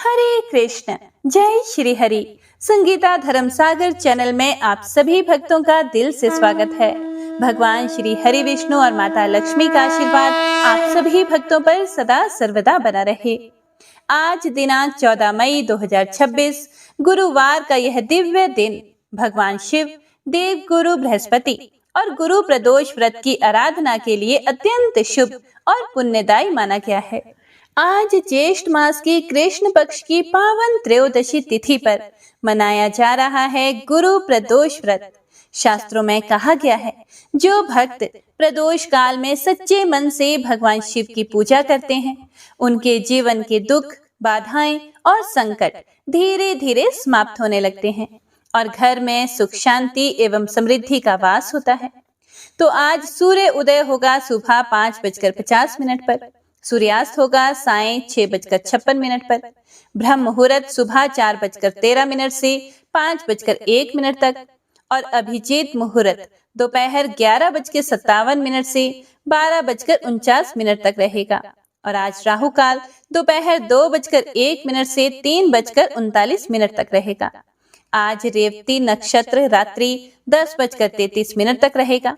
हरे कृष्ण। जय श्री हरि। संगीता धर्मसागर चैनल में आप सभी भक्तों का दिल से स्वागत है। भगवान श्री हरि विष्णु और माता लक्ष्मी का आशीर्वाद आप सभी भक्तों पर सदा सर्वदा बना रहे। आज दिनांक 14 मई 2026 गुरुवार का यह दिव्य दिन भगवान शिव, देव गुरु बृहस्पति और गुरु प्रदोष व्रत की आराधना के लिए अत्यंत शुभ और पुण्यदायी माना गया है। आज ज्येष्ठ मास की कृष्ण पक्ष की पावन त्रयोदशी तिथि पर मनाया जा रहा है गुरु प्रदोष व्रत। शास्त्रों में कहा गया है, जो भक्त प्रदोष काल में सच्चे मन से भगवान शिव की पूजा करते हैं, उनके जीवन के दुख, बाधाएं और संकट धीरे धीरे समाप्त होने लगते हैं और घर में सुख, शांति एवं समृद्धि का वास होता है। तो आज सूर्य उदय होगा सुबह 5:50 पर, सूर्यास्त होगा सायं 6:56 पर, ब्रह्म मुहूर्त सुबह 4:13 से 5:01 तक और अभिजीत मुहूर्त दोपहर 11:57 से 12:49 तक रहेगा। और आज राहु काल दोपहर 2:01 से 3:39 तक रहेगा। आज रेवती नक्षत्र रात्रि 10:33 तक रहेगा,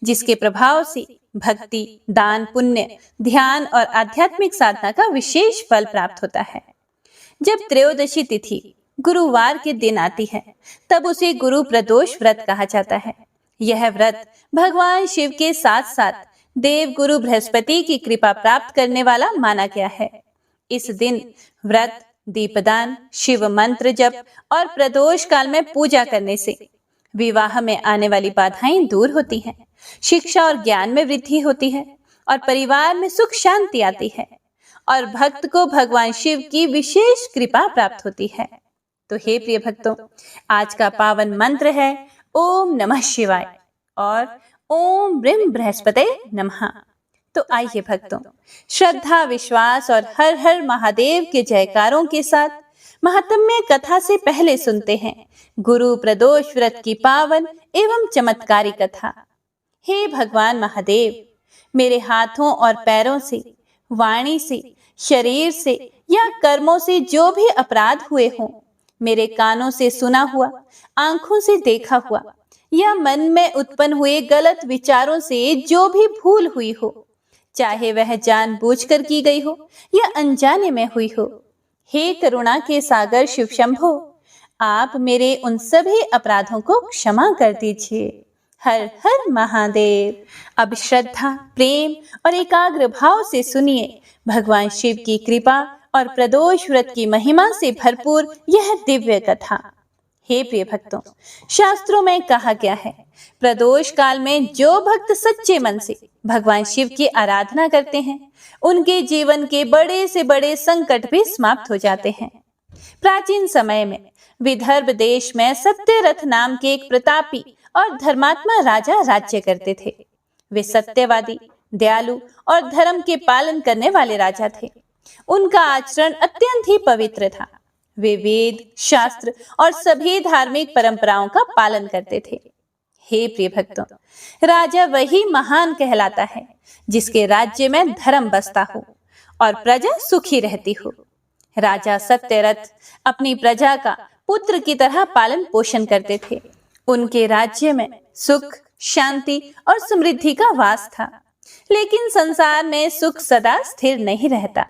जिसके प्रभाव से भक्ति, दान, पुण्य, ध्यान और आध्यात्मिक साधना का विशेष फल प्राप्त होता है। जब त्रयोदशी तिथि गुरुवार के दिन आती है, तब उसे गुरु प्रदोष व्रत कहा जाता है। यह व्रत भगवान शिव के साथ साथ देव गुरु बृहस्पति की कृपा प्राप्त करने वाला माना गया है। इस दिन व्रत, दीपदान, शिव मंत्र जप और प्रदोष काल में पूजा करने से विवाह में आने वाली बाधाएं दूर होती हैं, शिक्षा और ज्ञान में वृद्धि होती है और परिवार में सुख शांति आती है और भक्त को भगवान शिव की विशेष कृपा प्राप्त होती है। तो हे प्रिय भक्तों, आज का पावन मंत्र है ओम नमः शिवाय और ओम ह्रीं बृहस्पते नमः। तो आइए भक्तों, श्रद्धा, विश्वास और हर हर महादेव के जयकारों के साथ महात्म्य कथा से पहले सुनते हैं गुरु प्रदोष व्रत की पावन एवं चमत्कारी कथा। हे भगवान महादेव, मेरे हाथों और पैरों से, वाणी से, शरीर से या कर्मों से जो भी अपराध हुए हों, मेरे कानों से सुना हुआ, आंखों से देखा हुआ या मन में उत्पन्न हुए गलत विचारों से जो भी भूल हुई हो, चाहे वह जानबूझकर की गई हो या अनजाने में हुई हो, हे करुणा के सागर शिव शंभो, आप मेरे उन सभी अपराधों को क्षमा कर दीजिए। हर हर महादेव। अब श्रद्धा, प्रेम और एकाग्र भाव से सुनिए भगवान शिव की कृपा और प्रदोष व्रत की महिमा से भरपूर यह दिव्य कथा। हे प्रिय भक्तों, शास्त्रों में कहा गया है, प्रदोष काल में जो भक्त सच्चे मन से भगवान शिव की आराधना करते हैं, उनके जीवन के बड़े से बड़े संकट भी समाप्त हो जाते हैं। प्राचीन समय में विदर्भ देश में सत्यरथ नाम के एक प्रतापी और धर्मात्मा राजा राज्य करते थे। वे सत्यवादी, दयालु और धर्म के पालन करने वाले राजा थे। उनका आचरण अत्यंत ही पवित्र था। वे वेद, शास्त्र और सभी धार्मिक परंपराओं का पालन करते थे। हे प्रिय भक्तों, राजा वही महान कहलाता है जिसके राज्य में धर्म बसता हो और प्रजा सुखी रहती हो। राजा सत्यरथ अपनी प्रजा का पुत्र की तरह पालन पोषण करते थे। उनके राज्य में सुख, शांति और समृद्धि का वास था। लेकिन संसार में सुख सदा स्थिर नहीं रहता।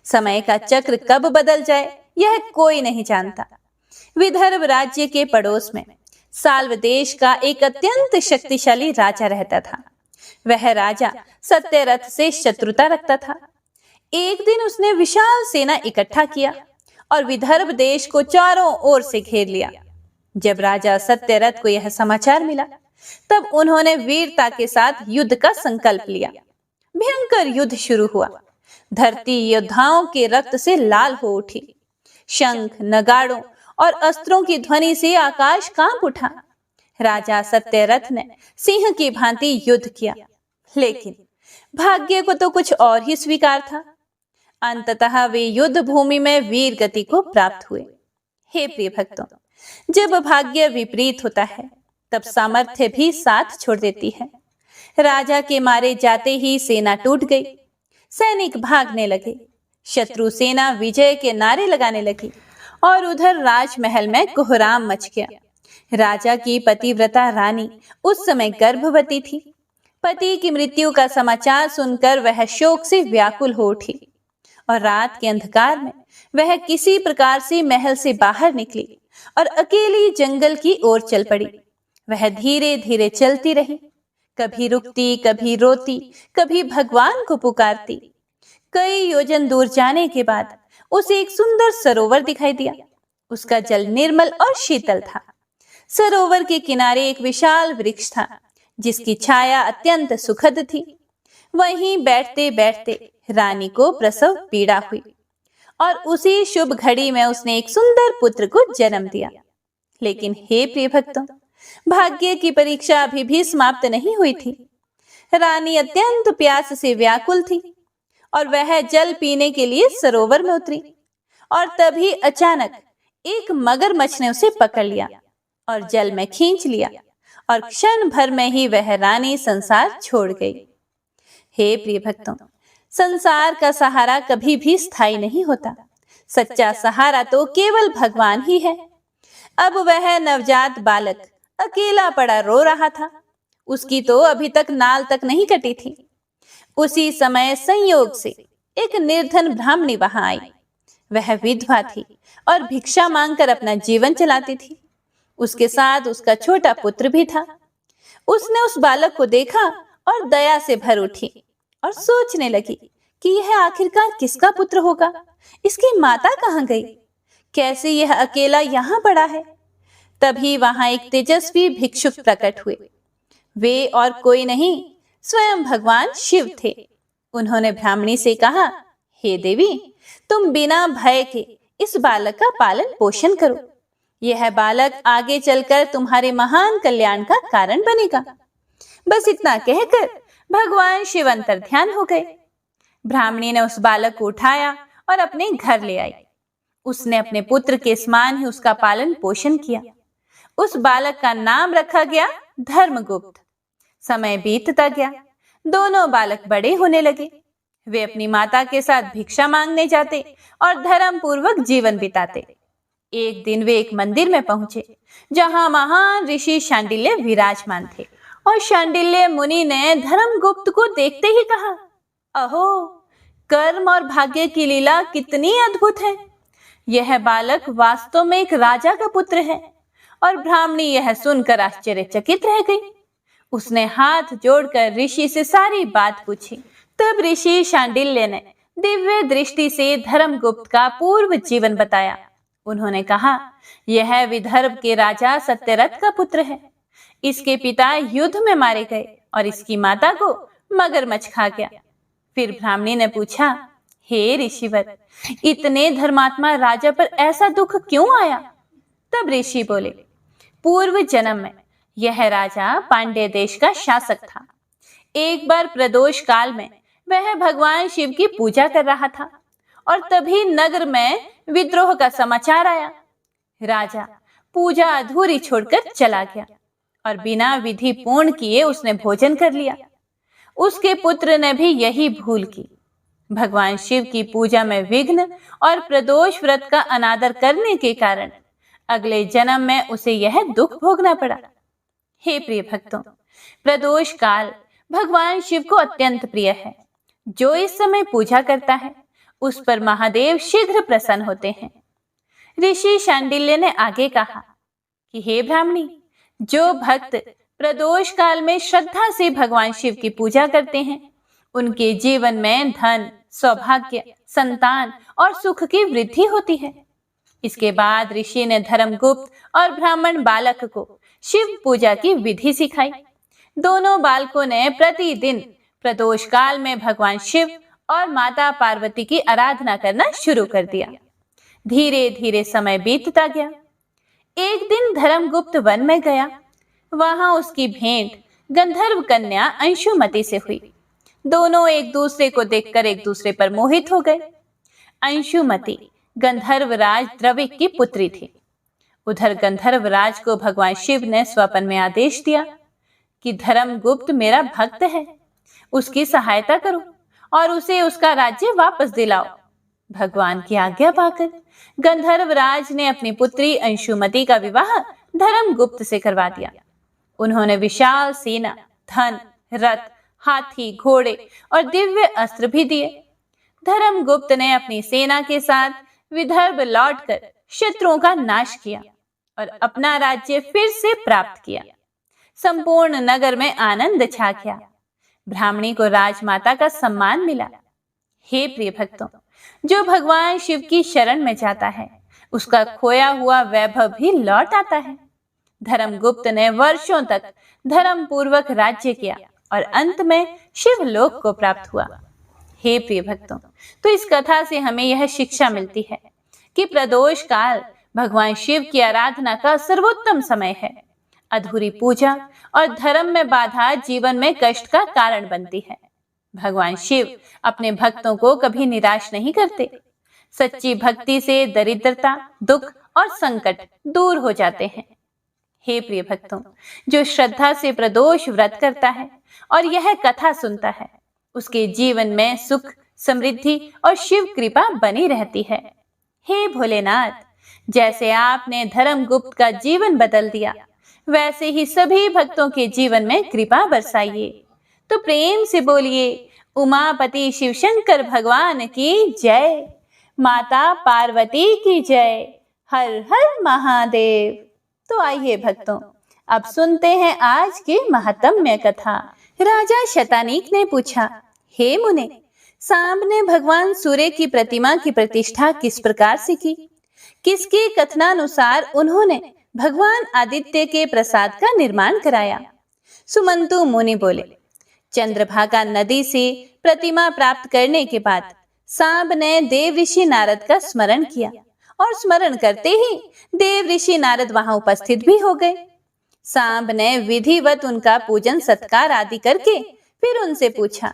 समय का चक्र कब बदल जाए यह कोई नहीं जानता। विदर्भ राज्य के पड़ोस में साल्व देश का एक अत्यंत शक्तिशाली राजा रहता था। वह राजा सत्यरथ से शत्रुता रखता था। एक दिन उसने विशाल सेना इकट्ठा किया और विदर्भ देश को चारों ओर से घेर लिया। जब राजा सत्यरथ को यह समाचार मिला, तब उन्होंने वीरता के साथ युद्ध का संकल्प लिया। भयंकर युद्ध शुरू हुआ। धरती योद्धाओं के रक्त से लाल हो उठी। शंख, नगाड़ों और अस्त्रों की ध्वनि से आकाश कांप उठा। राजा सत्यरथ ने सिंह की भांति युद्ध किया, लेकिन भाग्य को तो कुछ और ही स्वीकार था। अंततः वे युद्ध भूमि में वीर गति को प्राप्त हुए। हे प्रिय भक्तों, जब भाग्य विपरीत होता है, तब सामर्थ्य भी साथ छोड़ देती है। राजा के मारे जाते ही सेना टूट गई। सैनिक भागने लगे। शत्रु सेना विजय के नारे लगाने लगी और उधर राजमहल में कोहराम मच गया। राजा की पतिव्रता रानी उस समय गर्भवती थी। पति की मृत्यु का समाचार सुनकर वह शोक से व्याकुल हो उठी और रात के अंधकार में वह किसी प्रकार से महल से बाहर निकली और अकेली जंगल की ओर चल पड़ी। वह धीरे धीरे चलती रही, कभी रुकती, कभी रोती, कभी भगवान को पुकारती। कई योजन दूर जाने के बाद उसे एक सुंदर सरोवर दिखाई दिया। उसका जल निर्मल और शीतल था। सरोवर के किनारे एक विशाल वृक्ष था जिसकी छाया अत्यंत सुखद थी। वहीं बैठते बैठते रानी को प्रसव पीड़ा हुई और उसी शुभ घड़ी में उसने एक सुंदर पुत्र को जन्म दिया। लेकिन हे प्रिय भक्तों, भाग्य की परीक्षा अभी भी समाप्त नहीं हुई थी। रानी अत्यंत प्यास से व्याकुल थी और वह जल पीने के लिए सरोवर में उतरी और तभी अचानक एक मगरमच्छ ने उसे पकड़ लिया और जल में खींच लिया और क्षण भर में ही वह रानी संसार छोड़ गई। हे प्रिय भक्तों, संसार का सहारा कभी भी स्थायी नहीं होता। सच्चा सहारा तो केवल भगवान ही है। अब वह नवजात बालक अकेला पड़ा रो रहा था। उसकी तो अभी तक नाल तक नहीं कटी थी। उसी समय संयोग से एक निर्धन ब्राह्मणी वहां आई। वह विधवा थी और भिक्षा मांगकर अपना जीवन चलाती थी। उसके साथ उसका छोटा पुत्र भी था। उसने उस बालक को देखा और दया से भर उठी और सोचने लगी कि यह आखिरकार किसका पुत्र होगा। इसकी माता कहाँ गई? कैसे यह अकेला यहाँ पड़ा है? तभी वहां एक तेजस्वी भिक्षुक प्रकट हुए। वे और कोई नहीं, स्वयं भगवान शिव थे। उन्होंने ब्राह्मणी से कहा, हे देवी, तुम बिना भय के इस बालक का पालन पोषण करो। यह बालक आगे चलकर तुम्हारे महान कल्याण का कारण बनेगा। बस इतना कहकर भगवान शिव अंतर्ध्यान हो गए। ब्राह्मणी ने उस बालक को उठाया और अपने घर ले आई। उसने अपने पुत्र के समान ही उसका पालन पोषण किया। उस बालक का नाम रखा गया धर्मगुप्त। समय बीतता गया। दोनों बालक बड़े होने लगे। वे अपनी माता के साथ भिक्षा मांगने जाते और धर्म पूर्वक जीवन बिताते। एक दिन वे एक मंदिर में पहुंचे जहां महान ऋषि शांडिल्य विराजमान थे और शांडिल्य मुनि ने धर्मगुप्त को देखते ही कहा, अहो, कर्म और भाग्य की लीला कितनी अद्भुत है। यह बालक वास्तव में एक राजा का पुत्र है। और ब्राह्मणी यह सुनकर आश्चर्यचकित रह गई। उसने हाथ जोड़कर ऋषि से सारी बात पूछी। तब ऋषि शांडिल्य ने दिव्य दृष्टि से धर्मगुप्त का पूर्व जीवन बताया। उन्होंने कहा, यह विदर्भ के राजा सत्यरथ का पुत्र है। इसके पिता युद्ध में मारे गए और इसकी माता को मगरमच्छ खा गया। फिर ब्राह्मणी ने पूछा, हे ऋषिवर, इतने धर्मात्मा राजा पर ऐसा दुख क्यों आया? तब ऋषि बोले, पूर्व जन्म में यह राजा पांड्य देश का शासक था। एक बार प्रदोष काल में वह भगवान शिव की पूजा कर रहा था और तभी नगर में विद्रोह का समाचार आया। राजा पूजा अधूरी छोड़कर चला गया और बिना विधि पूर्ण किए उसने भोजन कर लिया। उसके पुत्र ने भी यही भूल की। भगवान शिव की पूजा में विघ्न और प्रदोष व्रत का अनादर करने के कारण अगले जन्म में उसे यह दुख भोगना पड़ा। हे प्रिय भक्तों, प्रदोष काल भगवान शिव को अत्यंत प्रिय है। जो इस समय पूजा करता है उस पर महादेव शीघ्र प्रसन्न होते हैं। ऋषि शांडिल्य ने आगे कहा कि हे ब्राह्मणी, जो भक्त प्रदोष काल में श्रद्धा से भगवान शिव की पूजा करते हैं उनके जीवन में धन, सौभाग्य, संतान और सुख की वृद्धि होती है। इसके बाद ऋषि ने धर्मगुप्त और ब्राह्मण बालक को शिव पूजा की विधि सिखाई। दोनों बालकों ने प्रतिदिन प्रदोष काल में भगवान शिव और माता पार्वती की आराधना करना शुरू कर दिया। धीरे धीरे समय बीतता गया। एक दिन धर्मगुप्त वन में गया। वहां उसकी भेंट गंधर्व कन्या अंशुमति से हुई। दोनों एक दूसरे को देखकर एक दूसरे पर मोहित हो गए। अंशुमति गंधर्वराज द्रविक की पुत्री थी। उधर गंधर्वराज को भगवान शिव ने स्वप्न में आदेश दिया कि धर्मगुप्त मेरा भक्त है, उसकी सहायता करो और उसे उसका राज्य वापस दिलाओ। भगवान की आज्ञा पाकर गंधर्वराज ने अपनी पुत्री अंशुमति का विवाह धर्मगुप्त से करवा दिया। उन्होंने विशाल सेना, धन, रथ, हाथी, घोड़े और दिव्य अस्त्र भी दिए। धर्मगुप्त ने अपनी सेना के साथ विदर्भ लौटकर शत्रुओं का नाश किया और अपना राज्य फिर से प्राप्त किया। संपूर्ण नगर में आनंद छा गया। ब्राह्मणी को राजमाता का सम्मान मिला। हे प्रिय भक्तों, जो भगवान शिव की शरण में जाता है उसका खोया हुआ वैभव भी लौट आता है। धर्मगुप्त ने वर्षों तक धर्म पूर्वक राज्य किया और अंत में शिवलोक को प्राप्त हुआ। हे प्रिय भक्तों, तो इस कथा से हमें यह शिक्षा मिलती है कि प्रदोष काल भगवान शिव की आराधना का सर्वोत्तम समय है। अधूरी पूजा और धर्म में बाधा जीवन में कष्ट का कारण बनती है। भगवान शिव अपने भक्तों को कभी निराश नहीं करते। सच्ची भक्ति से दरिद्रता, दुख और संकट दूर हो जाते हैं। हे प्रिय भक्तों, जो श्रद्धा से प्रदोष व्रत करता है और यह कथा सुनता है, उसके जीवन में सुख, समृद्धि और शिव कृपा बनी रहती है। हे भोलेनाथ, जैसे आपने धर्मगुप्त का जीवन बदल दिया, वैसे ही सभी भक्तों के जीवन में कृपा बरसाइए। तो प्रेम से बोलिए, उमापति शिव शंकर भगवान की जय, माता पार्वती की जय, हर हर महादेव। तो आइए भक्तों, अब सुनते हैं आज की महात्म्य कथा। राजा शतानीक ने पूछा, हे मुने, सांब ने भगवान सूर्य की प्रतिमा की प्रतिष्ठा किस प्रकार से की? किसके कथनानुसार उन्होंने भगवान आदित्य के प्रसाद का निर्माण कराया? सुमंतु मुनि बोले, चंद्रभागा नदी से प्रतिमा प्राप्त करने के बाद सांब ने देव ऋषि नारद का स्मरण किया और स्मरण करते ही देव ऋषि नारद वहां उपस्थित भी हो गए। सांब ने विधिवत उनका पूजन सत्कार आदि करके फिर उनसे पूछा,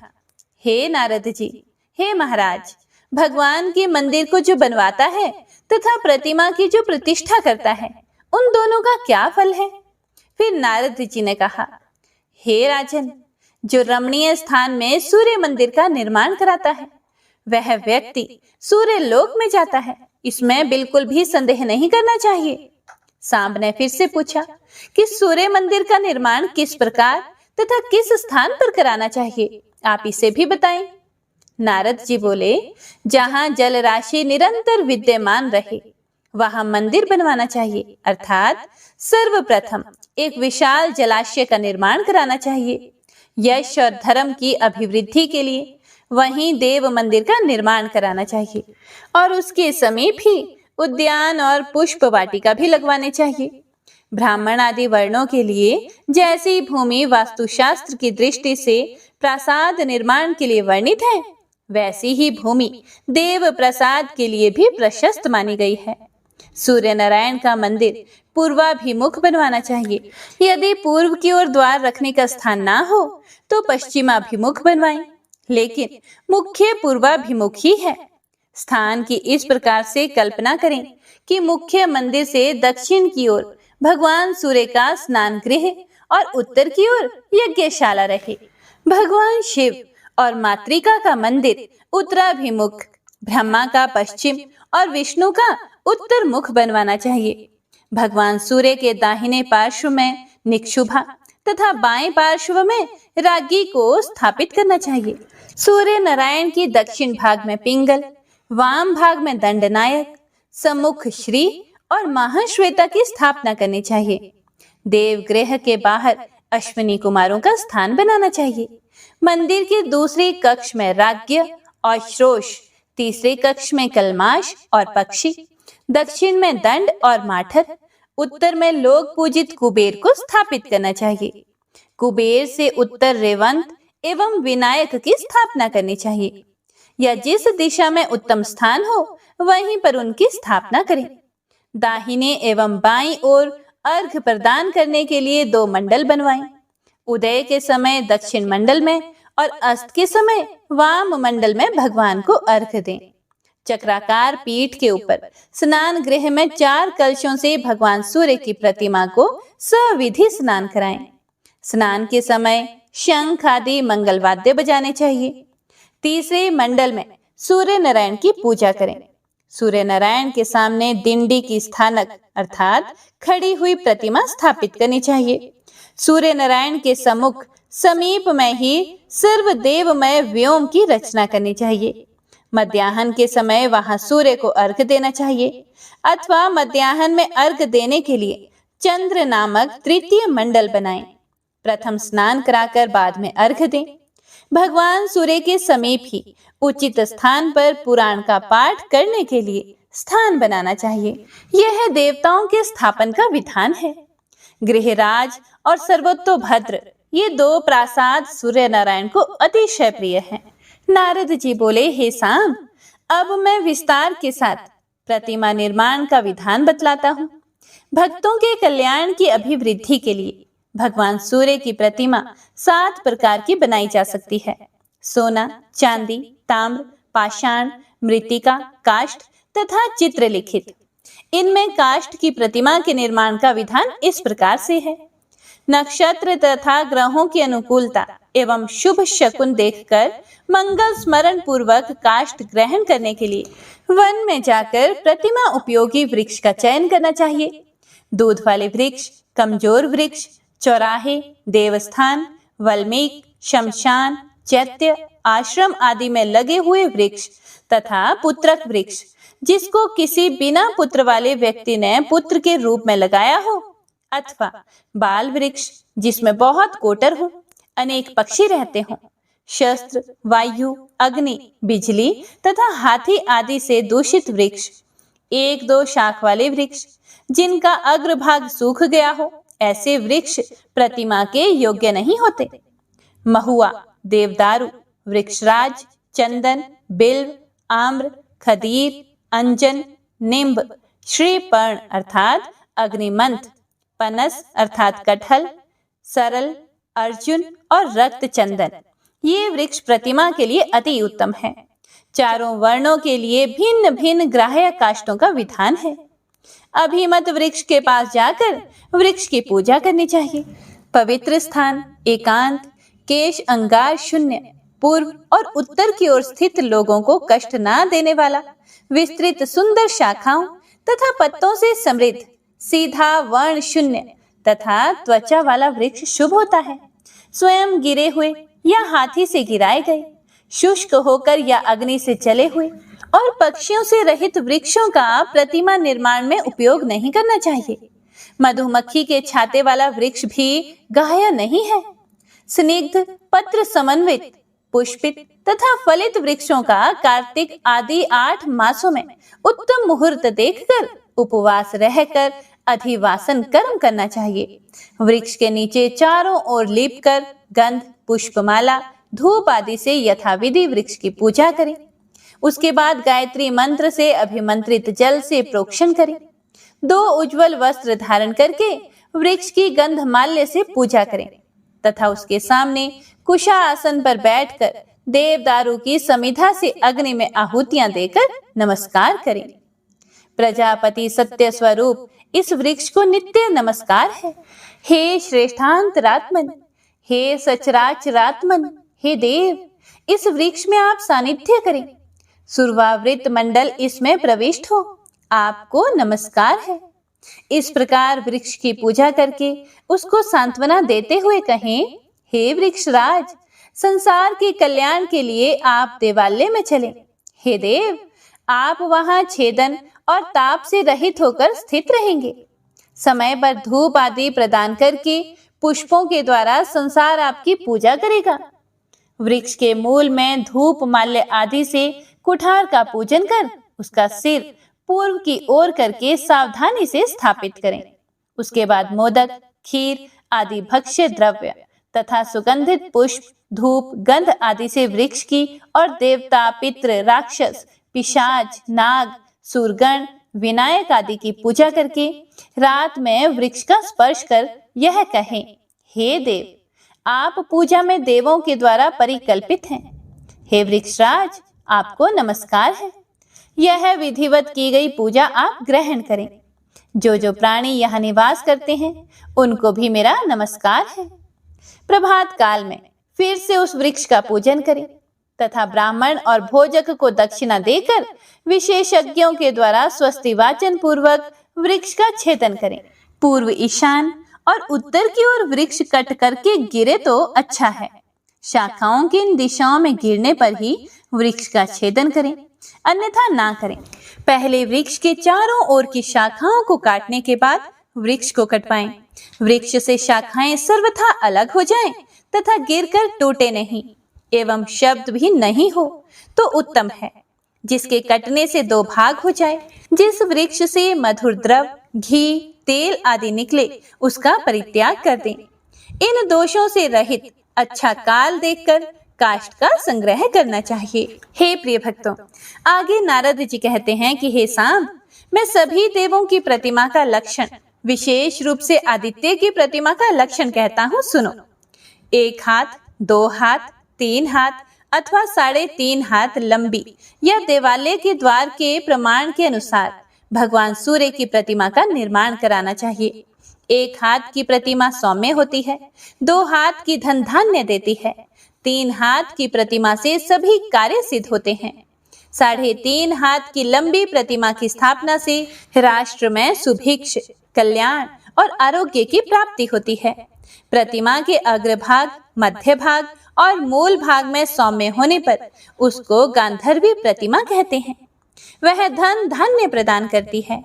हे नारद जी, हे महाराज, भगवान के मंदिर को जो बनवाता है तथा प्रतिमा की जो प्रतिष्ठा करता है, उन दोनों का क्या फल है? फिर नारद जी ने कहा, हे राजन, जो रमणीय स्थान में सूर्य मंदिर का निर्माण कराता है वह व्यक्ति सूर्य लोक में जाता है, इसमें बिल्कुल भी संदेह नहीं करना चाहिए। सांब ने फिर से पूछा कि सूर्य मंदिर का निर्माण किस प्रकार तथा किस स्थान पर कराना चाहिए, आप इसे भी बताएं। नारद जी बोले, जहां जल राशि निरंतर विद्यमान रहे वहां मंदिर बनवाना चाहिए, अर्थात सर्वप्रथम एक विशाल जलाशय का निर्माण कराना चाहिए। यश और धर्म की अभिवृद्धि के लिए वहीं देव मंदिर का निर्माण कराना चाहिए और उसके समीप ही उद्यान और पुष्प वाटिका भी लगवाने चाहिए। ब्राह्मण आदि वर्णों के लिए जैसी भूमि वास्तुशास्त्र की दृष्टि से प्रासाद निर्माण के लिए वर्णित है, वैसी ही भूमि देव प्रसाद के लिए भी प्रशस्त मानी गई है। सूर्य नारायण का मंदिर पूर्वाभिमुख बनवाना चाहिए। यदि पूर्व की ओर द्वार रखने का स्थान ना हो तो पश्चिमाभिमुख बनवाएं, लेकिन मुख्य पूर्वाभिमुख ही है। स्थान की इस प्रकार से कल्पना करें कि मुख्य मंदिर से दक्षिण की ओर भगवान सूर्य का स्नान गृह और उत्तर की ओर यज्ञशाला रहे। भगवान शिव और मातृका का मंदिर उत्तराभिमुख, ब्रह्मा का पश्चिम और विष्णु का उत्तर मुख बनवाना चाहिए। भगवान सूर्य के दाहिने पार्श्व में निक्षुभा तथा बाएं पार्श्व में राज्ञी को स्थापित करना चाहिए। सूर्य नारायण की दक्षिण भाग में पिंगल, वाम भाग में दंडनायक, सम्मुख श्री और महाश्वेता की स्थापना करनी चाहिए। देवगृह के बाहर अश्विनी कुमारों का स्थान बनाना चाहिए। मंदिर के दूसरे कक्ष में राज्ञ और श्रोष, तीसरे कक्ष में कलमाश और पक्षी, दक्षिण में दंड और माठर, उत्तर में लोक पूजित कुबेर को स्थापित करना चाहिए। कुबेर से उत्तर रेवंत एवं विनायक की स्थापना करनी चाहिए, या जिस दिशा में उत्तम स्थान हो वहीं पर उनकी स्थापना करें। दाहिने एवं बाईं ओर अर्घ प्रदान करने के लिए 2 मंडल बनवाएं। उदय के समय दक्षिण मंडल में और अस्त के समय वाम मंडल में भगवान को अर्घ दें। चक्राकार पीठ के ऊपर स्नान गृह में 4 कलशों से भगवान सूर्य की प्रतिमा को सविधि स्नान कराएं। स्नान के समय शंख आदि मंगल वाद्य बजाने चाहिए। तीसरे मंडल में सूर्य नारायण की पूजा करें। सूर्य नारायण के सामने दिंडी की स्थानक अर्थात खड़ी हुई प्रतिमा स्थापित करनी चाहिए। सूर्य नारायण के सम्मुख समीप में ही सर्वदेवमय व्योम की रचना करनी चाहिए। मध्याह्न के समय वहां सूर्य को अर्घ्य देना चाहिए अथवा मध्याह्न में अर्घ्य देने के लिए चंद्र नामक तृतीय मंडल बनाएं। प्रथम स्नान कराकर बाद में अर्घ्य दें। भगवान सूर्य के समीप ही उचित स्थान पर पुराण का पाठ करने के लिए स्थान बनाना चाहिए। यह देवताओं के स्थापन का विधान है। गृहराज और सर्वतोभद्र ये दो प्रासाद सूर्य नारायण को अतिशय प्रिय हैं। नारद जी बोले, हे सांब, अब मैं विस्तार के साथ प्रतिमा निर्माण का विधान बतलाता हूँ। भक्तों के कल्याण की अभिवृद्धि के लिए भगवान सूर्य की प्रतिमा 7 प्रकार की बनाई जा सकती है। सोना, चांदी, ताम्र, पाषाण, मृत्तिका, काष्ठ तथा चित्रलिखित। इनमें काष्ठ की प्रतिमा के निर्माण का विधान इस प्रकार से है। नक्षत्र तथा ग्रहों की अनुकूलता एवं शुभ शकुन देखकर मंगल स्मरण पूर्वक काष्ठ ग्रहण करने के लिए वन में जाकर प्रतिमा उपयोगी वृक्ष का चयन करना चाहिए। दूध वाले वृक्ष, कमजोर वृक्ष, चौराहे, देवस्थान, वल्मीक, शमशान, चैत्य, आश्रम आदि में लगे हुए वृक्ष तथा पुत्रक वृक्ष जिसको किसी बिना पुत्र वाले व्यक्ति ने पुत्र के रूप में लगाया हो, अथवा बाल वृक्ष जिसमें बहुत कोटर हो, अनेक पक्षी रहते हों, शस्त्र, वायु, अग्नि, बिजली तथा हाथी आदि से दूषित वृक्ष, 1-2 शाख वाले वृक्ष जिनका अग्रभाग सूख गया हो, ऐसे वृक्ष प्रतिमा के योग्य नहीं होते। महुआ, देवदारू, वृक्षराज, चंदन, बिल्व, आम्र, खदीर, अंजन, निम्ब, श्रीपर्ण अर्थात अग्निमंथ, पनस अर्थात कटहल, सरल, अर्जुन और रक्त चंदन ये वृक्ष प्रतिमा के लिए अति उत्तम है। चारों वर्णों के लिए भिन्न भिन्न ग्राह्य काष्ठों का विधान है। अभिमत वृक्ष के पास जाकर वृक्ष की पूजा करनी चाहिए। पवित्र स्थान, एकांत, केश अंगार शून्य, पूर्व और उत्तर की ओर स्थित लोगों को कष्ट ना देने वाला, विस्तृत सुंदर शाखाओं तथा पत्तों से समृद्ध, सीधा वर्ण शून्य तथा त्वचा वाला वृक्ष शुभ होता है। स्वयं गिरे हुए या हाथी से गिराए गए, शुष्क होकर या अग्नि से जले हुए और पक्षियों से रहित वृक्षों का प्रतिमा निर्माण में उपयोग नहीं करना चाहिए। मधुमक्खी के छाते वाला वृक्ष भी गाह्य नहीं है। स्निग्ध, पत्र समन्वित, पुष्पित तथा फलित वृक्षों का कार्तिक आदि 8 मासों में उत्तम मुहूर्त देखकर उपवास रहकर अधिवासन कर्म करना चाहिए। वृक्ष के नीचे चारों ओर लीपकर गंध, पुष्पमाला, धूप आदि से यथाविधि वृक्ष की पूजा करें। उसके बाद गायत्री मंत्र से अभिमंत्रित जल से प्रोक्षण करें। 2 उज्जवल वस्त्र धारण करके वृक्ष की गंधमाल्य से पूजा करें तथा उसके सामने कुशा आसन पर बैठकर देवदारू की समिधा से अग्नि में आहुतियां देकर नमस्कार करें। प्रजापति सत्य स्वरूप इस वृक्ष को नित्य नमस्कार है। हे श्रेष्ठांतरात्मन, हे सचराचरात्मन, हे देव, इस वृक्ष में आप सानिध्य करें। सुरवावृत मंडल इसमें प्रविष्ट हो, आपको नमस्कार है। इस प्रकार वृक्ष की पूजा करके उसको सांत्वना देते हुए कहें, हे वृक्षराज, संसार के कल्याण के लिए आप देवालय में चलें। हे देव, आप वहां छेदन और ताप से रहित होकर स्थित रहेंगे। समय पर धूप आदि प्रदान करके पुष्पों के द्वारा संसार आपकी पूजा करेगा। वृक्ष के मूल में धूप माल्य आदि से कुठार का पूजन कर उसका सिर पूर्व की ओर करके सावधानी से स्थापित करें। उसके बाद मोदक, खीर आदि भक्ष्य द्रव्य तथा सुगंधित पुष्प, धूप, गंध आदि से वृक्ष की और देवता, पितृ, राक्षस, पिशाच, नाग, सूरगण, विनायक आदि की पूजा करके रात में वृक्ष का स्पर्श कर यह कहें, हे देव, आप पूजा में देवों के द्वारा परिकल्पित हैं। हे वृक्षराज, आपको नमस्कार है। यह विधिवत की गई पूजा आप ग्रहण करें। जो जो प्राणी यहाँ निवास करते हैं उनको भी मेरा नमस्कार है। प्रभात काल में फिर से उस वृक्ष का पूजन करें। तथा ब्राह्मण और भोजक को दक्षिणा देकर विशेषज्ञों के द्वारा स्वस्ति वाचन पूर्वक वृक्ष का छेदन करें। पूर्व ईशान और उत्तर की ओर वृक्ष कट करके गिरे तो अच्छा है। शाखाओं की इन दिशाओं में गिरने पर ही वृक्ष का छेदन करें, अन्यथा ना करें। पहले वृक्ष के चारों ओर की शाखाओं को काटने के बाद वृक्ष को कटवाएं। वृक्ष से शाखाएं सर्वथा अलग हो जाएं तथा गिरकर टूटे नहीं एवं शब्द भी नहीं हो तो उत्तम है। जिसके कटने से दो भाग हो जाए, जिस वृक्ष से मधुर द्रव, घी, तेल आदि निकले, उसका परित्याग कर दें। इन दोषों से रहित अच्छा काल देखकर काष्ठ का संग्रह करना चाहिए। हे प्रिय भक्तों, आगे नारद जी कहते हैं कि हे सांब, मैं सभी देवों की प्रतिमा का लक्षण, विशेष रूप से आदित्य की प्रतिमा का लक्षण कहता हूँ, सुनो। 1 हाथ, 2 हाथ, 3 हाथ अथवा 3.5 हाथ लंबी या देवालय के द्वार के प्रमाण के अनुसार भगवान सूर्य की प्रतिमा का निर्माण कराना चाहिए। 1 हाथ की प्रतिमा सौम्य होती है, 2 हाथ की धन धान्य देती है, 3 हाथ की प्रतिमा से सभी कार्य सिद्ध होते हैं। 3.5 हाथ की लंबी प्रतिमा की स्थापना से राष्ट्र में सुभिक्ष, कल्याण और आरोग्य की प्राप्ति होती है। प्रतिमा के अग्रभाग, मध्य भाग और मूल भाग में सौम्य होने पर उसको गांधर्वी प्रतिमा कहते हैं। वह धन धान्य प्रदान करती है।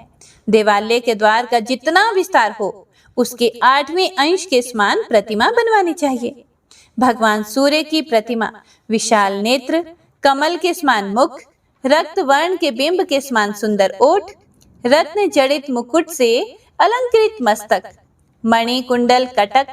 देवालय के द्वार का जितना विस्तार हो, उसके 8वें अंश के समान प्रतिमा बनवानी चाहिए। भगवान सूर्य की प्रतिमा विशाल नेत्र, कमल के समान मुख, रक्त वर्ण के बिंब के समान सुंदर ओठ, रत्न जड़ित मुकुट से अलंकृत मस्तक, मणि कुंडल कटक,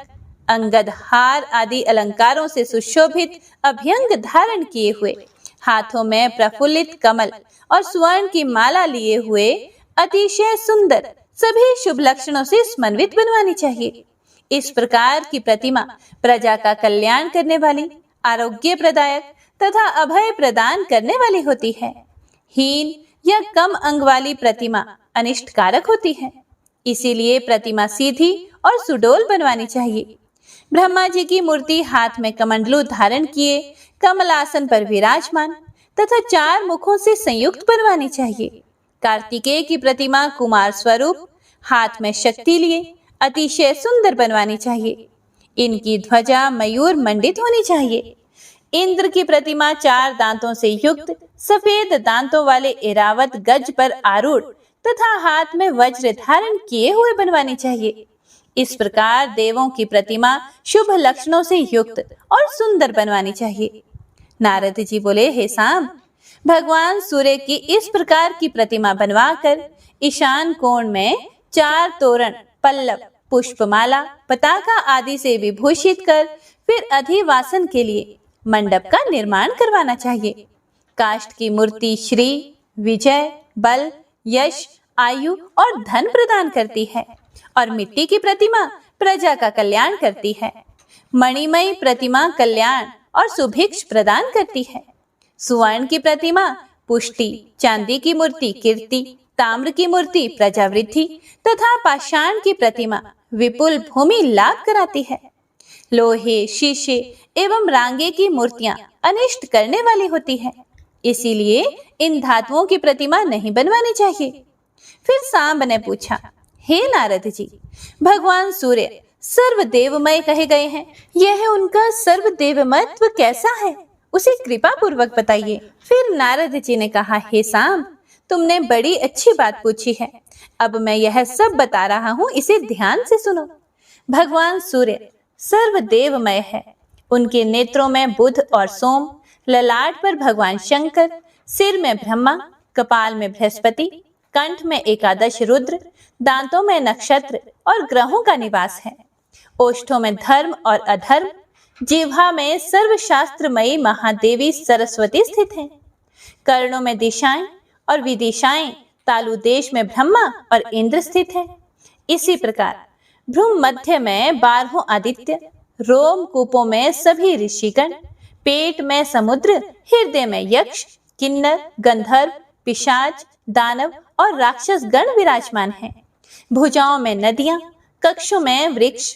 अंगद हार आदि अलंकारों से सुशोभित अभ्यंग धारण किए हुए, हाथों में प्रफुल्लित कमल और स्वर्ण की माला लिए हुए अतिशय सुंदर, सभी शुभ लक्षणों से समन्वित बनवानी चाहिए। इस प्रकार की प्रतिमा प्रजा का कल्याण करने वाली, आरोग्य प्रदायक तथा अभय प्रदान करने वाली होती है। हीन या कम अंग वाली प्रतिमा अनिष्टकारक होती है, इसीलिए प्रतिमा सीधी और सुडौल बनवानी चाहिए। ब्रह्मा जी की मूर्ति हाथ में कमंडलू धारण किए कमलासन पर विराजमान तथा 4 मुखों से संयुक्त बनवानी चाहिए। कार्तिकेय की प्रतिमा कुमार स्वरूप, हाथ में शक्ति लिए अतिशय सुंदर बनवानी चाहिए। इनकी ध्वजा मयूर मंडित होनी चाहिए। इंद्र की प्रतिमा 4 दांतों से युक्त, सफेद दांतों वाले ऐरावत गज पर आरूढ़ तथा हाथ में वज्र धारण किए हुए बनवानी चाहिए। इस प्रकार देवों की प्रतिमा शुभ लक्षणों से युक्त और सुंदर बनवानी चाहिए। नारद जी बोले, हे सांब, भगवान सूर्य की इस प्रकार की प्रतिमा बनवाकर ईशान कोण में 4 तोरण, पल्लव, पुष्पमाला, पताका आदि से विभूषित कर फिर अधिवासन के लिए मंडप का निर्माण करवाना चाहिए। काष्ठ की मूर्ति श्री, विजय, बल, यश, आयु और धन प्रदान करती है और मिट्टी की प्रतिमा प्रजा का कल्याण करती है। मणिमयी प्रतिमा कल्याण और सुभिक्ष प्रदान करती है। सुवर्ण की प्रतिमा पुष्टि, चांदी की मूर्ति कीर्ति, ताम्र की मूर्ति प्रजावृद्धि तथा पाषाण की प्रतिमा विपुल भूमि लाभ कराती है। लोहे, शीशे एवं रांगे की मूर्तियां अनिष्ट करने वाली होती है, इसीलिए इन धातुओं की प्रतिमा नहीं बनवानी चाहिए। फिर सांब ने पूछा, हे नारद जी, भगवान सूर्य सर्वदेवमय कहे गए हैं, यह उनका सर्वदेवमत्व कैसा है, उसे कृपा पूर्वक बताइए। फिर नारद जी ने कहा, हे सांब, तुमने बड़ी अच्छी बात पूछी है। अब मैं यह सब बता रहा हूँ, इसे ध्यान से सुनो। भगवान सूर्य सर्वदेवमय है। उनके नेत्रों में बुध और सोम, ललाट पर भगवान शंकर, सिर में ब्रह्मा, कपाल में बृहस्पति, कंठ में एकादश रुद्र, दांतों में नक्षत्र और ग्रहों का निवास है। ओष्ठों में धर्म और अधर्म, जिह्वा में सर्वशास्त्रमयी महादेवी सरस्वती स्थित है। कर्णों में दिशाएं और विदिशाएं, तालु देश में ब्रह्मा और इंद्र स्थित है। इसी प्रकार भ्रूम मध्य में 12 आदित्य, रोम कूपों में सभी ऋषिगण, पेट में समुद्र, हृदय में यक्ष, किन्नर, गंधर्व, पिशाच, दानव और राक्षस गण विराजमान हैं। भुजाओं में नदियां, कक्षों में वृक्ष,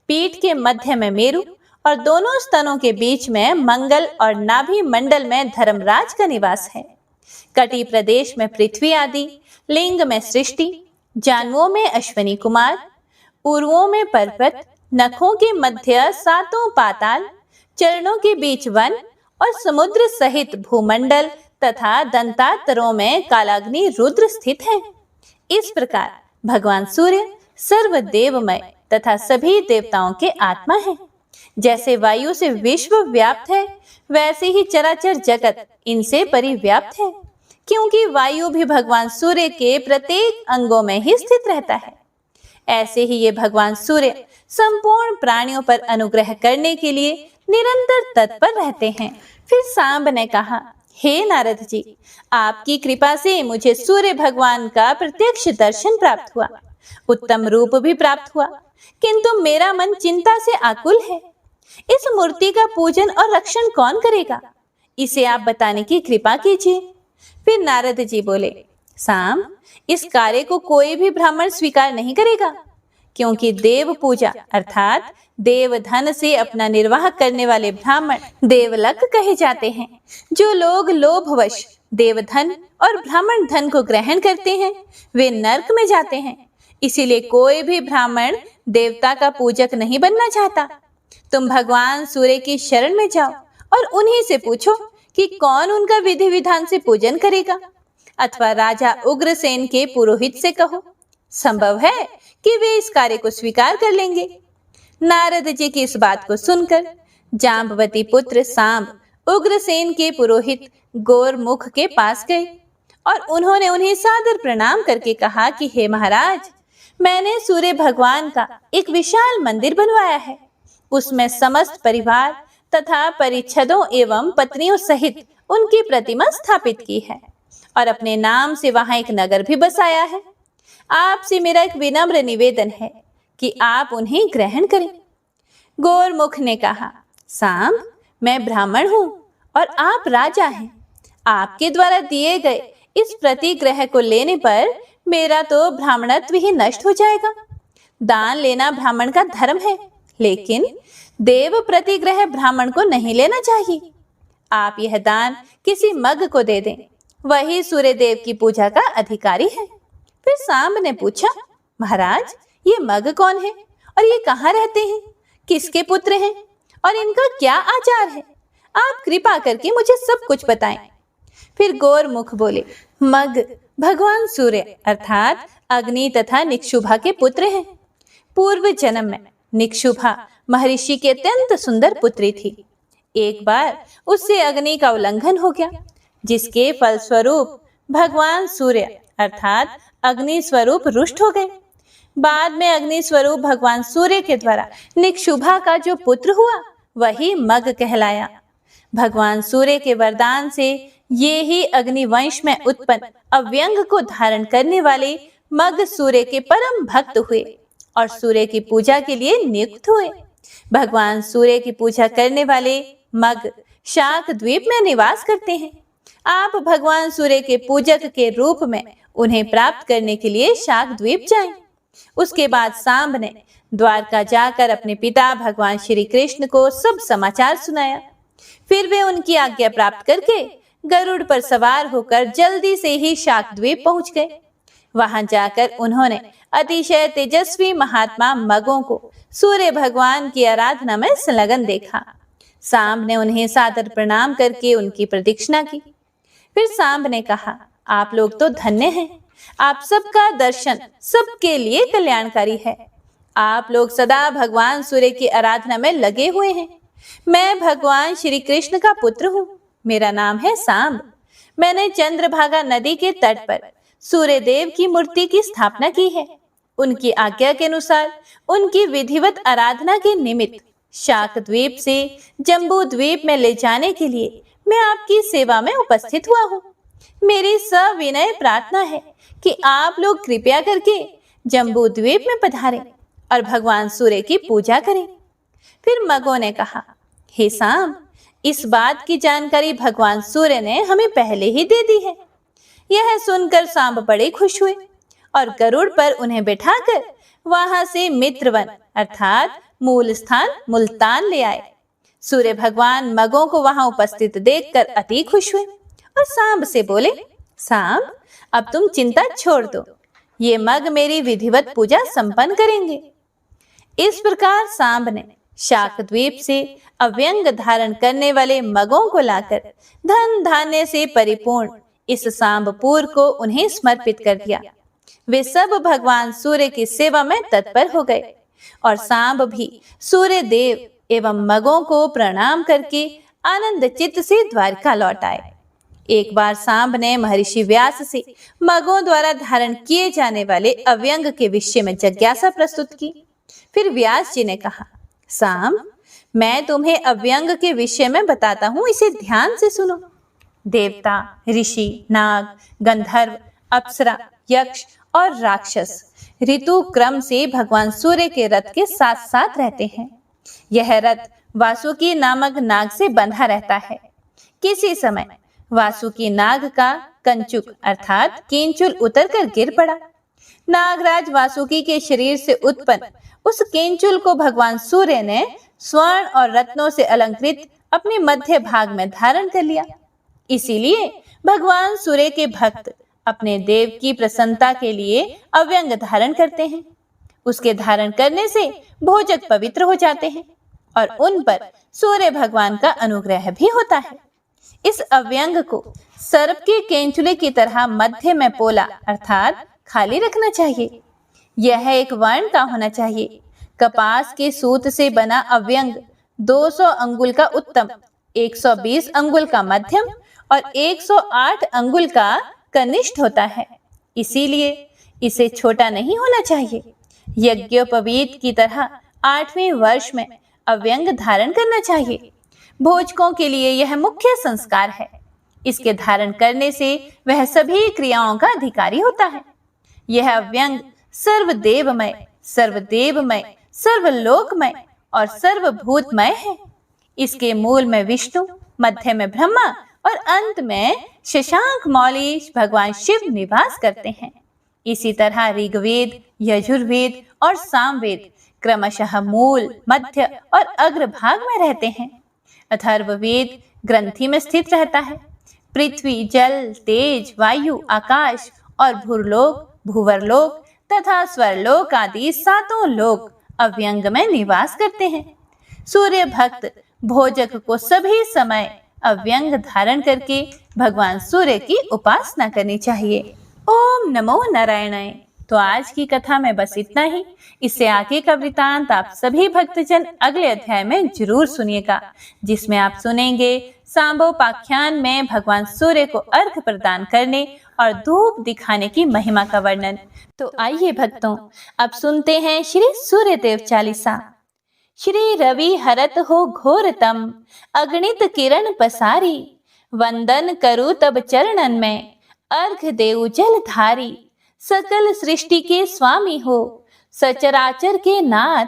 पीठ के मध्य में मेरु और दोनों स्तनों के बीच में मंगल और नाभि मंडल में धर्मराज का निवास है। कटी प्रदेश में पृथ्वी आदि, लिंग में सृष्टि, जानुओं में अश्विनी कुमार, उर्वों में पर्वत, नखों के मध्य सातों पाताल, चरणों के बीच वन और समुद्र सहित भूमंडल तथा दंतातरों में कालाग्नि रुद्र स्थित है। इस प्रकार भगवान सूर्य सर्वदेवमय तथा सभी देवताओं के आत्मा है। जैसे वायु से विश्व व्याप्त है, वैसे ही चराचर जगत इनसे परिव्याप्त है, क्योंकि वायु भी भगवान सूर्य के प्रत्येक अंगों में ही स्थित रहता है। ऐसे ही ये भगवान सूर्य संपूर्ण प्राणियों पर अनुग्रह करने के लिए निरंतर तत्पर रहते हैं। फिर सांब ने कहा, हे नारद जी, आपकी कृपा से मुझे सूर्य भगवान का प्रत्यक्ष दर्शन प्राप्त हुआ, उत्तम रूप भी प्राप्त हुआ, किंतु मेरा मन चिंता से आकुल है। इस मूर्ति का पूजन और रक्षण कौन करेगा? इसे आप बताने की कृपा कीजिए। फिर नारद जी बोले, सांब, इस कार्य को कोई भी ब्राह्मण स्वीकार नहीं करेगा, क्योंकि देव पूजा अर्थात देव धन से अपना निर्वाह करने वाले ब्राह्मण देवलक कहे जाते हैं। जो लोग लोभवश देव धन और ब्राह्मण धन को ग्रहण करते हैं, वे नरक में जाते हैं। इसीलिए कोई भी ब्राह्मण देवता का पूजक नहीं बनना चाहता। तुम भगवान सूर्य की शरण में जाओ और उन्हीं से पूछो कि कौन उनका विधि विधान से पूजन करेगा, अथवा राजा उग्रसेन के पुरोहित से कहो, संभव है कि वे इस कार्य को स्वीकार कर लेंगे। नारद जी की इस बात को सुनकर जाम्बवती पुत्र सांब उग्रसेन के पुरोहित गोरमुख के पास गए और उन्होंने उन्हें सादर प्रणाम करके कहा कि हे महाराज, मैंने सूर्य भगवान का एक विशाल मंदिर बनवाया है। उसमें समस्त परिवार तथा परिच्छदों एवं पत्नियों सहित उनकी प्रतिमा स्थापित की है और अपने नाम से वहां एक नगर भी बसाया है। आपसे मेरा एक विनम्र निवेदन है कि आप उन्हें ग्रहण करें। गोरमुख ने कहा, सांब, मैं ब्राह्मण हूं और आप राजा हैं। आपके द्वारा दिए गए इस प्रतिग्रह को लेने पर मेरा तो ब्राह्मणत्व ही नष्ट हो जाएगा। दान लेना ब्राह्मण का धर्म है, लेकिन देव प्रतिग्रह ब्राह्मण को नहीं लेना चाहिए। आप यह दान किसी मग को दे दें, वही सूर्य देव की पूजा का अधिकारी है। फिर सांब ने पूछा, महाराज, ये मग कौन है और ये कहाँ रहते हैं, किसके पुत्र हैं और इनका क्या आचार है? आप कृपा करके मुझे सब कुछ बताएं। फिर गोरमुख बोले, मग भगवान सूर्य अर्थात अग्नि तथा निक्षुभा के पुत्र हैं। पूर्व जन्म में निक्षुभा महर्षि की अत्यंत सुंदर पुत्री थी। एक बार उससे अग्नि का उल्लंघन हो गया, जिसके फलस्वरूप भगवान सूर्य अर्थात अग्नि स्वरूप रुष्ट हो गए। बाद में अग्नि स्वरूप भगवान सूर्य के द्वारा निक्षुभा का जो पुत्र हुआ, वही मग कहलाया। भगवान सूर्य के वरदान से ये ही अग्निवंश में उत्पन्न अव्यंग को धारण करने वाले मग सूर्य के परम भक्त हुए और सूर्य की पूजा के लिए नियुक्त हुए। भगवान सूर्य की पूजा करने वाले मग शाक द्वीप में निवास करते हैं। आप भगवान सूर्य के पूजक के रूप में उन्हें प्राप्त करने के लिए शाक द्वीप जाएं। उसके बाद सांब ने द्वारका जाकर अपने पिता भगवान श्री कृष्ण को सब समाचार सुनाया। फिर वे उनकी आज्ञा प्राप्त करके गरुड़ पर सवार होकर जल्दी से ही शाक द्वीप पहुंच गए। वहां जाकर उन्होंने अतिशय तेजस्वी महात्मा मगों को सूर्य भगवान की आराधना में संलग्न देखा। सांब ने उन्हें सादर प्रणाम करके उनकी प्रदक्षिणा की। फिर सांब ने कहा, आप लोग तो धन्य हैं, आप सबका दर्शन सबके लिए कल्याणकारी है। आप लोग सदा भगवान सूर्य की आराधना में लगे हुए हैं। मैं भगवान श्री कृष्ण का पुत्र हूँ। मेरा नाम है सांब। मैंने चंद्रभागा नदी के तट पर सूर्य देव की मूर्ति की स्थापना की है। उनकी आज्ञा के अनुसार उनकी विधिवत आराधना के निमित्त शाक द्वीप से जम्बू द्वीप में ले जाने के लिए मैं आपकी सेवा में उपस्थित हुआ हूँ। मेरी सविनय प्रार्थना है कि आप लोग कृपया करके जम्बू द्वीप में पधारें और भगवान सूर्य की पूजा करें। फिर मगों ने कहा, हे सांब, इस बात की जानकारी भगवान सूर्य ने हमें पहले ही दे दी है। यह सुनकर सांब बड़े खुश हुए और गरुड़ पर उन्हें बैठाकर वहां से मित्रवन अर्थात मूल स्थान मुल्तान ले आए। सूर्य भगवान मगों को वहां उपस्थित देखकर अति खुश हुए और सांब से बोले, सांब, अब तुम चिंता छोड़ दो, ये मग मेरी विधिवत पूजा संपन्न करेंगे। इस प्रकार सांब ने शाकद्वीप से अव्यंग धारण करने वाले मगों को लाकर धन धान्य से परिपूर्ण इस सांबपुर को उन्हें समर्पित कर दिया। वे सब भगवान सूर्य की सेवा में तत्पर हो गए और सांब भी सूर्य देव एवं मगों को प्रणाम करके आनंद चित्त से द्वारका लौट आए। एक बार सांब ने महर्षि व्यास से मगों द्वारा धारण किए जाने वाले अव्यंग के विषय में जिज्ञासा प्रस्तुत की। फिर व्यास जी ने कहा, सांब, मैं तुम्हें अव्यंग के विषय में बताता हूं, इसे ध्यान से सुनो। देवता, ऋषि, नाग, गंधर्व, अप्सरा, यक्ष और राक्षस ऋतु क्रम से भगवान सूर्य के रथ के साथ साथ रहते हैं। यह रथ वासुकी नामक नाग से बंधा रहता है। किसी समय वासुकी नाग का कंचुक अर्थात केंचुल उतरकर गिर पड़ा। नागराज वासुकी के शरीर से उत्पन्न उस केंचुल को भगवान सूर्य ने स्वर्ण और रत्नों से अलंकृत अपने मध्य भाग में धारण कर लिया। इसीलिए भगवान सूर्य के भक्त अपने देव की प्रसन्नता के लिए अव्यंग धारण करते हैं। उसके धारण करने से भोजक पवित्र हो जाते हैं और उन पर सूर्य भगवान का अनुग्रह भी होता है। इस अव्यंग को सर्प के केंचुले की तरह मध्य में पोला अर्थात खाली रखना चाहिए। यह एक वर्ण का होना चाहिए। कपास के सूत से बना अव्यंग 200 अंगुल का उत्तम, 120 अंगुल का मध्यम और 108 अंगुल का कनिष्ठ होता है। इसीलिए इसे छोटा नहीं होना चाहिए। यज्ञोपवीत की तरह 8वें वर्ष में अव्यंग धारण करना चाहिए। भोजकों के लिए यह मुख्य संस्कार है। इसके धारण करने से वह सभी क्रियाओं का अधिकारी होता है। यह अव्यंग सर्वदेवमय, सर्वदेवमय, सर्वलोकमय और सर्वभूतमय है। इसके मूल में विष्णु, मध्य में ब्रह्मा और अंत में शशांक मौली भगवान शिव निवास करते हैं। इसी तरह ऋग्वेद, यजुर्वेद और सामवेद क्रमशः मूल, मध्य और अग्रभाग में रहते हैं। अथर्ववेद ग्रंथि में स्थित रहता है। पृथ्वी, जल, तेज, वायु, आकाश और भूरलोक, भूवरलोक तथा स्वरलोक आदि 7 लोक अव्यंग में निवास करते हैं। सूर्य भक्त भोजक को सभी समय अव्यंग धारण करके भगवान सूर्य की उपासना करनी चाहिए। ओम नमो नारायणाय। तो आज की कथा में बस इतना ही। इससे आगे का वृतांत आप सभी भक्तजन अगले अध्याय में जरूर सुनिएगा, जिसमें आप सुनेंगे सांबोपाख्यान में भगवान सूर्य को अर्घ प्रदान करने और धूप दिखाने की महिमा का वर्णन। तो आइए भक्तों, अब सुनते हैं श्री सूर्यदेव चालीसा। श्री रवि हरत हो घोरतम, अगणित किरण पसारी, वंदन करु तब चरणन में, अर्घ देउ जल धारी। सकल सृष्टि के स्वामी हो, सचराचर के नाथ,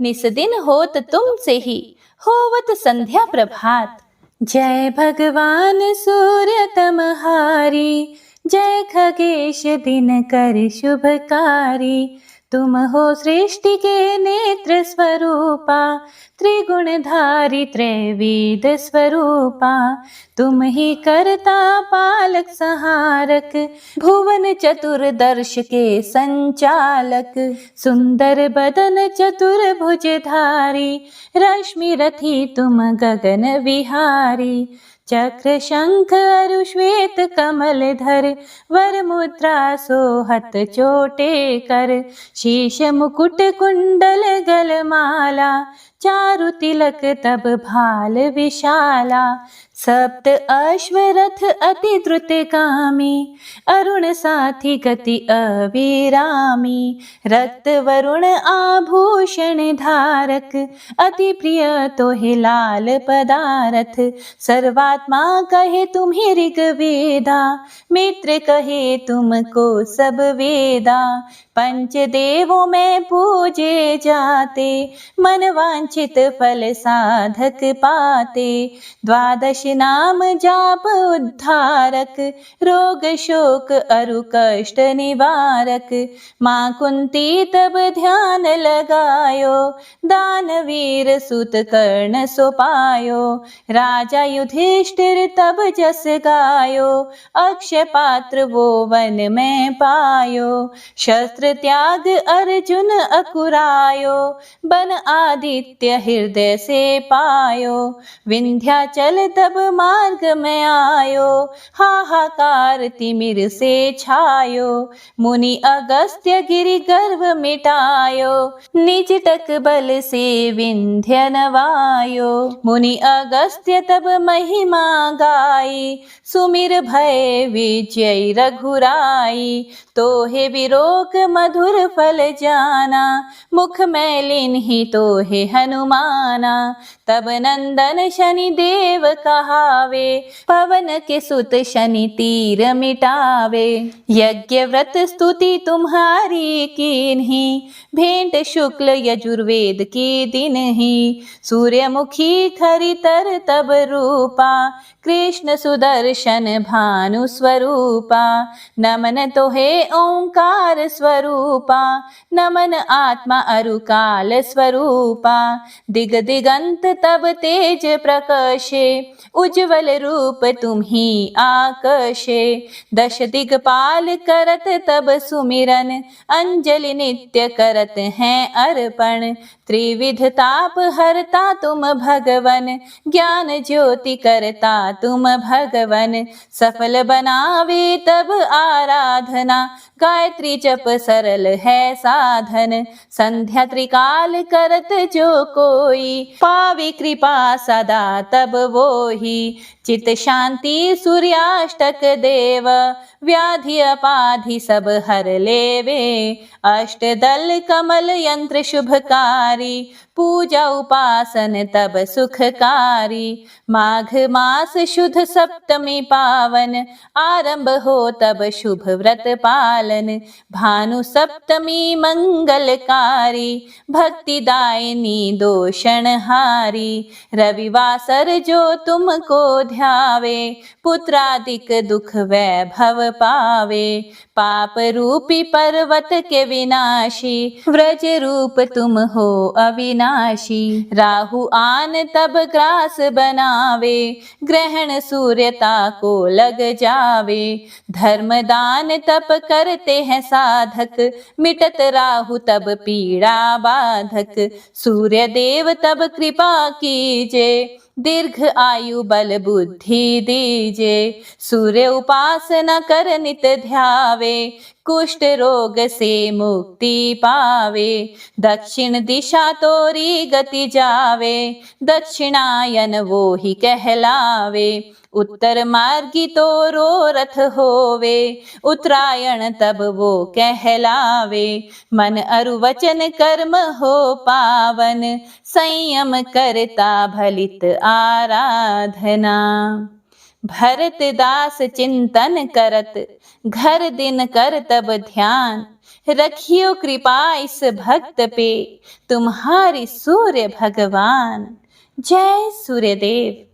निस्दिन होत तुमसे ही, होवत संध्या प्रभात। जय भगवान सूर्य तमहारी, जय खगेश दिनकर शुभकारी। तुम हो सृष्टि के नेत्र स्वरूपा, त्रिगुणधारी त्रैवेद स्वरूपा। तुम ही करता पालक संहारक, भुवन चतुर्दर्श के संचालक। सुंदर बदन चतुर्भुजधारी, रश्मि रथी तुम गगन विहारी। चक्र शंख अरु श्वेत कमल धर, वर मुद्रा सोहत चोटे कर। शीश मुकुट कुंडल गलमाला, चारु तिलक तब भाल विशाला। सप्त अश्वरथ अति द्रुतगामी, अरुण साथी गति अविरामी। रक्त वरुण आभूषण धारक, अति प्रिय तोहे लाल पदारथ। सर्वात्मा कहे तुम्हें ऋग्वेदा, मित्र कहे तुमको सब वेदा। पंच देवों में पूजे जाते, मन वांछित वांछित फल साधक पाते। द्वादश नाम जाप उद्धारक, रोग शोक अरु कष्ट निवारक। माँ कुंती तब ध्यान लगायो, दानवीर सुत कर्ण सो पायो। राजा युधिष्ठिर तब जस गायो, अक्षय पात्र वो वन में पायो। शस्त्र त्याग अर्जुन अकुरायो, बन आदित्य हृदय से पायो। विंध्याचल तब मार्ग में आयो, हाहाकार तिमिर से छायो। मुनि अगस्त्य गिरि गर्भ मिटायो, निज टक बल से विंध्य नवायो। मुनि अगस्त्य तब महिमा गाई, सुमिर भय विजय रघुराई। तोहे विरोक मधुर फल जाना, मुख मैलिन ही तोहे हनुमाना। तब नंदन शनि देव कहावे, पवन के सुत शनि तीर मिटावे। यज्ञ व्रत स्तुति तुम्हारी कीन्ही, भेंट शुक्ल यजुर्वेद की दिनहि। सूर्यमुखी खरितर तब रूपा, कृष्ण सुदर्शन भानु स्वरूपा। नमन तोहे ओंकार स्वरूपा, नमन आत्मा अरु काल स्वरूपा। दिग दिगंत तब तेज प्रकाशे, उज्ज्वल रूप तुम्ही आकाशे। दश दिगपाल करत तब सुमिरन, अंजलि नित्य करत हैं अर्पण। त्रिविध ताप हरता तुम भगवन, ज्ञान ज्योति करता तुम भगवन। सफल बनावे तब आराधना, गायत्री जप सरल है साधन। संध्या त्रिकाल करत जो कोई, पावे कृपा सदा तब वोही। चित शांति सूर्याष्टक देव, व्याधि अपाधि सब हर लेवे। अष्टदल कमल यंत्र शुभकारी, पूजा उपासन तब सुखकारी। माघ मास शुद्ध सप्तमी पावन, आरंभ हो तब शुभ व्रत पालन। भानु सप्तमी मंगलकारी, भक्ति दायिनी दोषण हारी। रविवासर जो तुमको ध्यावे, पुत्रादिक दुख वैभव पावे। पाप रूपी पर्वत के विनाशी, व्रज रूप तुम हो अविनाशी। राहु आन तब ग्रास बनावे, ग्रहण सूर्यता को लग जावे। धर्म दान तप करते हैं साधक, मिटत राहु तब पीड़ा बाधक। सूर्य देव तब कृपा कीजे, दीर्घ आयु बल बुद्धि दीजे। सूर्य उपासना कर नित ध्यावे, कुष्ठ रोग से मुक्ति पावे। दक्षिण दिशा तोरी गति जावे, दक्षिणायन वो ही कहलावे। उत्तर मार्गी तोरो रथ होवे, उत्तरायण तब वो कहलावे। मन अरु वचन कर्म हो पावन, संयम करता भलित आराधना। भरत दास चिंतन करत, घर दिन कर तब ध्यान। रखियो कृपा इस भक्त पे, तुम्हारी सूर्य भगवान। जय सूर्यदेव।